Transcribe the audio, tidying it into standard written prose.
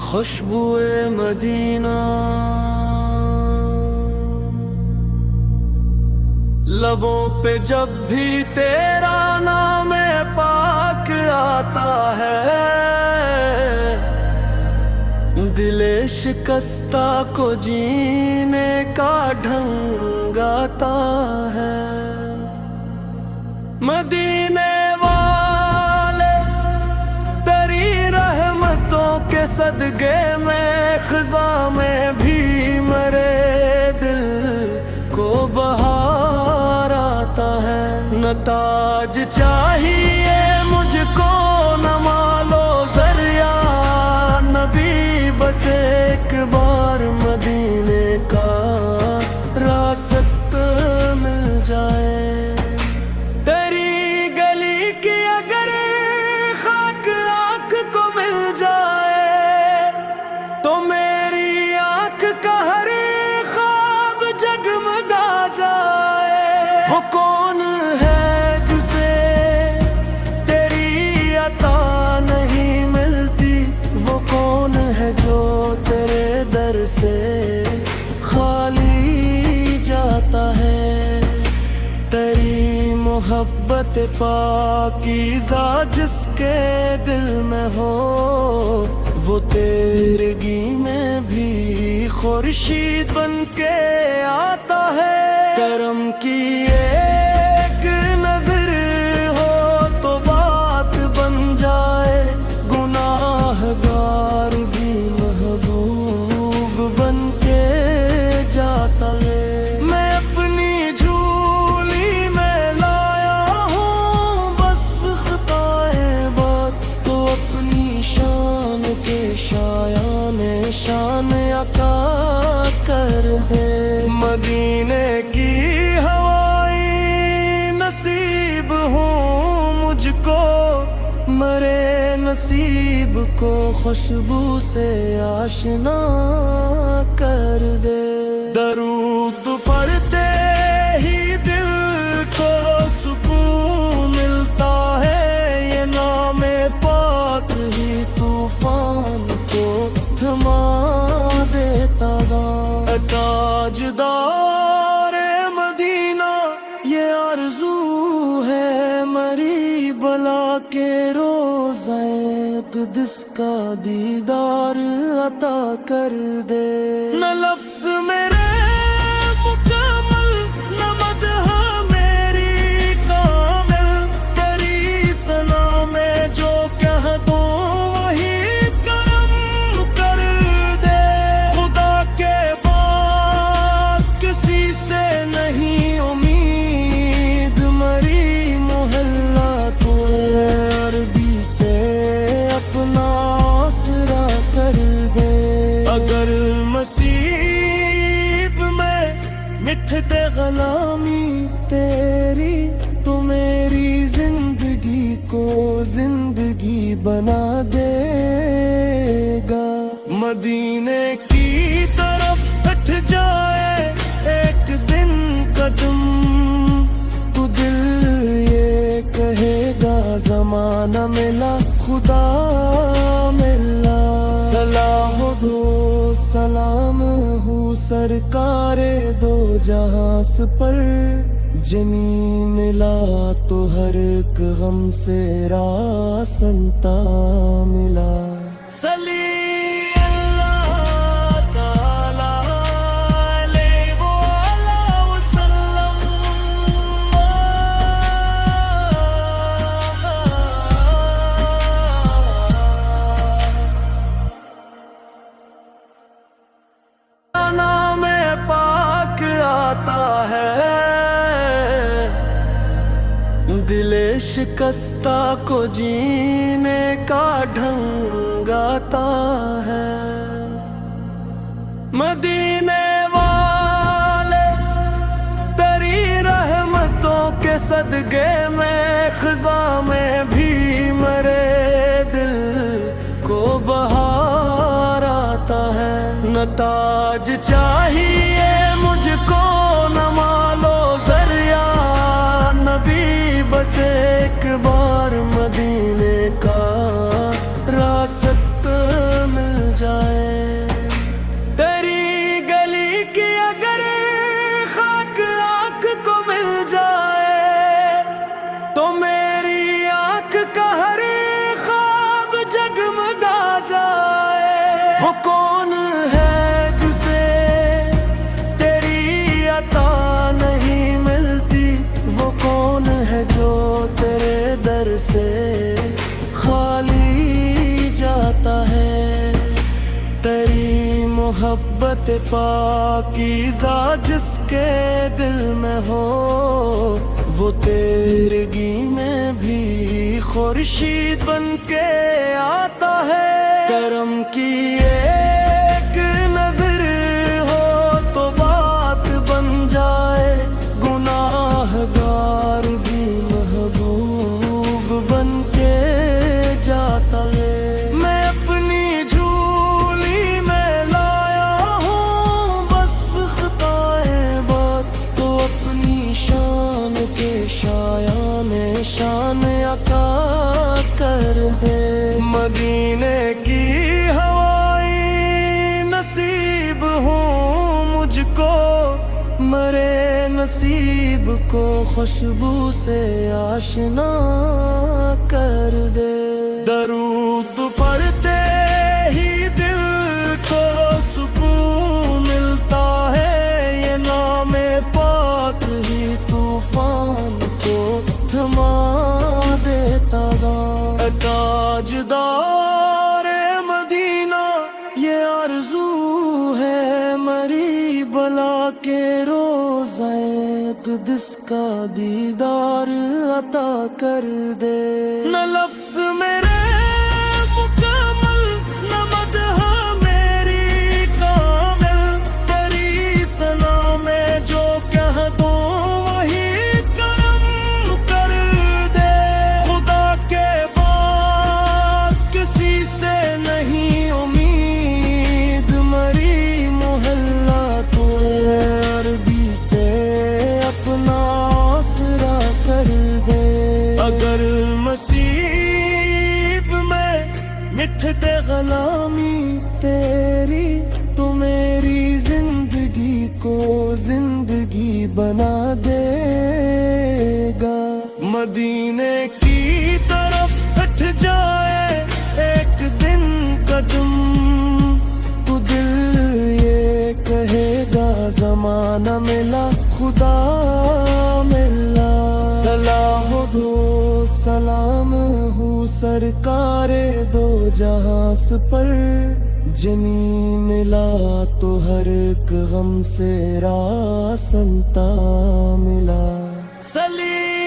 خوشبوئے مدینہ لبوں پہ جب بھی تیرا نام پاک آتا ہے، دل شکستہ کو جینے کا ڈھنگ آتا ہے۔ مدینے والے تیری رحمتوں کے صدقے میں خزاں میں بھی مرے دل کو بہار آتا ہے۔ نہ تاج چاہیے مجھ کو نہ مال و زر یا نبی، بس ایک بار مدینے کا راست مل جائے۔ تیری گلی کی اگر خاک آنکھ کو مل جائے تو میری آنکھ کا ہر خواب جگمگا جائے۔ وہ کون ہے جسے تیری عطا نہیں ملتی، وہ کون ہے جو تیرے در سے خالی جاتا ہے۔ تیری محبت پاکیزہ جس کے دل میں ہو، وہ تیرگی میں بھی خورشید بن کے آتا ہے۔ کرم کی ایک نظر ہو تو بات بن جائے، گناہ گار بھی محبوب بن کے جاتا ہے۔ میں اپنی جھولی میں لایا ہوں بس خطائے بات، تو اپنی شان کے شایان شان عطا کر دے۔ مدینے کی ہوائیں نصیب ہوں مجھ کو، مرے نصیب کو خوشبو سے آشنا کر دے۔ درود پڑھتے ہی دل کو سکون ملتا ہے، یہ نام پاک ہی طوفان کو تھما دیتا گا۔ تاجدار مدینہ یہ آرزو ہے مری بلا کے روزہ قدس کا دیدار عطا کر دے۔ نہ لفظ میرے مکمل نہ مدح میری کامل، تیری ثنا میں جو کہہ دوں وہی کرم کر دے۔ خدا کے بعد کسی سے نہیں امید، مری محلہ کو عربی سے اپنا آسرا کر دے۔ اگر نصیب میں مٹھتے غلامی تیری، تو میری زندگی کو زندگی بنا دے گا۔ مدینے کی طرف اٹھ جائے ایک دن قدم، تو دل یہ کہے گا زمانہ ملا خدا ملا۔ سلام دو سلام ہو سرکار دو جہاں پر، جنی ملا تو ہر ایک غم سے راسنتا ملا۔ صلی اللہ تعالی علیہ وآلہ وسلم۔ نام پاک آتا ہے، دل شکستہ کو جینے کا ڈھنگ آتا ہے۔ مدینے والے تیری رحمتوں کے صدقے میں خزاں میں بھی مرے دل کو بہار آتا ہے۔ نہ تاج چاہیے مجھ کو نہ مال و زر یا سے ایک بار مدینے کا راست مل جائے، تیری گلی کی اگر خاک آنکھ کو مل جائے تو میری آنکھ کا ہر خواب جگمگا جائے۔ وہ کون ہے جسے تیری عطا نہیں ملتی، وہ کون ہے جو تیرے در سے خالی جاتا ہے، تیری محبت پاکیزہ جس کے دل میں ہو، وہ تیرگی میں بھی خورشید بن کے آتا ہے۔ کرم کی ایک نظر ہو تو بات بن جائے، گناہ گار بھی محبوب بن کے جاتا ہے۔ میں اپنی جھولی میں لایا ہوں بس خطائے بات، تو اپنی شان کے شایان شان عطا کر دے۔ مدینے کی ہوائیں نصیب ہوں مجھ کو، مرے نصیب کو خوشبو سے آشنا کر دے۔ درود پڑھتے ہی دل کو سکون ملتا ہے، یہ نام پاک ہی طوفان کو تھما دیتا گا۔ تاجدار مدینہ یہ آرزو ہے مری بلا کے روزہ قدس کا دیدار عطا کر دے۔ نہ لفظ میرے مکمل نہ مدح میری کامل، تیری ثنا میں جو کہہ دوں وہی کرم کر دے۔ خدا کے بعد کسی سے نہیں امید، مری محلہ کو عربی سے اپنا آسرا کر دے۔ اگر نصیب میں مٹھتے غلامی تیری، تو میری زندگی کو زندگی بنا دے گا۔ مدینے کی طرف ہٹ جائے ایک دن قدم، تو دل یہ کہے گا زمانہ ملا خدا ملا۔ سلام دو سلام ہو سرکار دو جہاں پر، جنی ملا تو ہر ایک غم سے راسنتا ملا۔ سلی